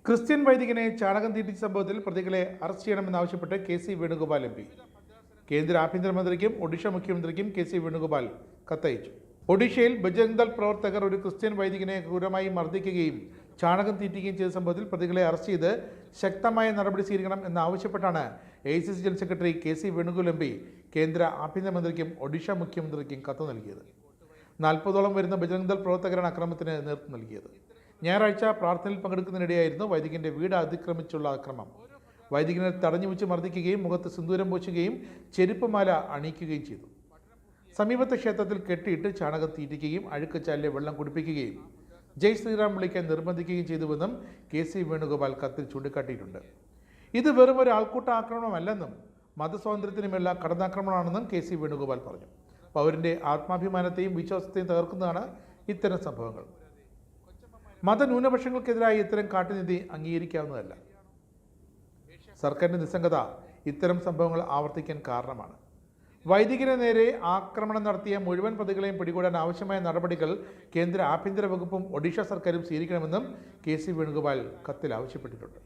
Christian വൈദികനെ ചാണകം തീറ്റിച്ച സംഭവത്തിൽ പ്രതികളെ അറസ്റ്റ് ചെയ്യണമെന്നാവശ്യപ്പെട്ട് കെ.സി. വേണുഗോപാൽ എം.പി. കേന്ദ്ര ആഭ്യന്തരമന്ത്രിക്കും ഒഡീഷ മുഖ്യമന്ത്രിക്കും കെ.സി. വേണുഗോപാൽ കത്തയച്ചു. ഒഡീഷയിൽ ബജ്രംഗ് ദൾ പ്രവർത്തകർ ഒരു ക്രിസ്ത്യൻ വൈദികനെ ക്രൂരമായി മർദ്ദിക്കുകയും ചാണകം തീറ്റുകയും ചെയ്ത സംഭവത്തിൽ പ്രതികളെ അറസ്റ്റ് ചെയ്ത് ശക്തമായ നടപടി സ്വീകരിക്കണം എന്നാവശ്യപ്പെട്ടാണ് AICC general secretary KC. Venugopal MP. കേന്ദ്ര ആഭ്യന്തരമന്ത്രിക്കും ഒഡീഷ മുഖ്യമന്ത്രിക്കും കത്ത് നൽകിയത്. 40ഓളം വരുന്ന ബജ്രംഗ് ദൾ പ്രവർത്തകരാണ് അക്രമത്തിന് നേതൃത്വം നൽകിയത്. ഞായറാഴ്ച പ്രാർത്ഥനയിൽ പങ്കെടുക്കുന്നതിനിടെയായിരുന്നു വൈദികന്റെ വീട് അതിക്രമിച്ചുള്ള അക്രമം. വൈദികനെ തടഞ്ഞു വെച്ച് മർദ്ദിക്കുകയും മുഖത്ത് സിന്ദൂരം പൂശുകയും ചെരുപ്പുമാല അണിയിക്കുകയും ചെയ്തു. സമീപത്തെ ക്ഷേത്രത്തിൽ കെട്ടിയിട്ട് ചാണകം തീറ്റിക്കുകയും അഴുക്കച്ചാലിലെ വെള്ളം കുടിപ്പിക്കുകയും ജയ് ശ്രീറാം വിളിക്കാൻ നിർബന്ധിക്കുകയും ചെയ്തുവെന്നും കെ.സി. വേണുഗോപാൽ കത്തിൽ ചൂണ്ടിക്കാട്ടിയിട്ടുണ്ട്. ഇത് വെറും ഒരു ആൾക്കൂട്ട ആക്രമണമല്ലെന്നും മതസ്വാതന്ത്ര്യത്തിനുമേലുള്ള കടന്നാക്രമണമാണെന്നും കെ.സി. വേണുഗോപാൽ പറഞ്ഞു. പൗരന്റെ ആത്മാഭിമാനത്തെയും വിശ്വാസത്തെയും തകർക്കുന്നതാണ് ഇത്തരം സംഭവങ്ങൾ. മതന്യൂനപക്ഷങ്ങൾക്കെതിരായ ഇത്തരം കാട്ടുനീതി അംഗീകരിക്കാവുന്നതല്ല. സർക്കാരിന്റെ നിസ്സംഗത ഇത്തരം സംഭവങ്ങൾ ആവർത്തിക്കാൻ കാരണമാണ്. വൈദികന് നേരെ ആക്രമണം നടത്തിയ മുഴുവൻ പ്രതികളെയും പിടികൂടാൻ ആവശ്യമായ നടപടികൾ കേന്ദ്ര ആഭ്യന്തര വകുപ്പും ഒഡീഷ സർക്കാരും സ്വീകരിക്കണമെന്നും കെ.സി. വേണുഗോപാൽ കത്തിൽ ആവശ്യപ്പെട്ടിട്ടുണ്ട്.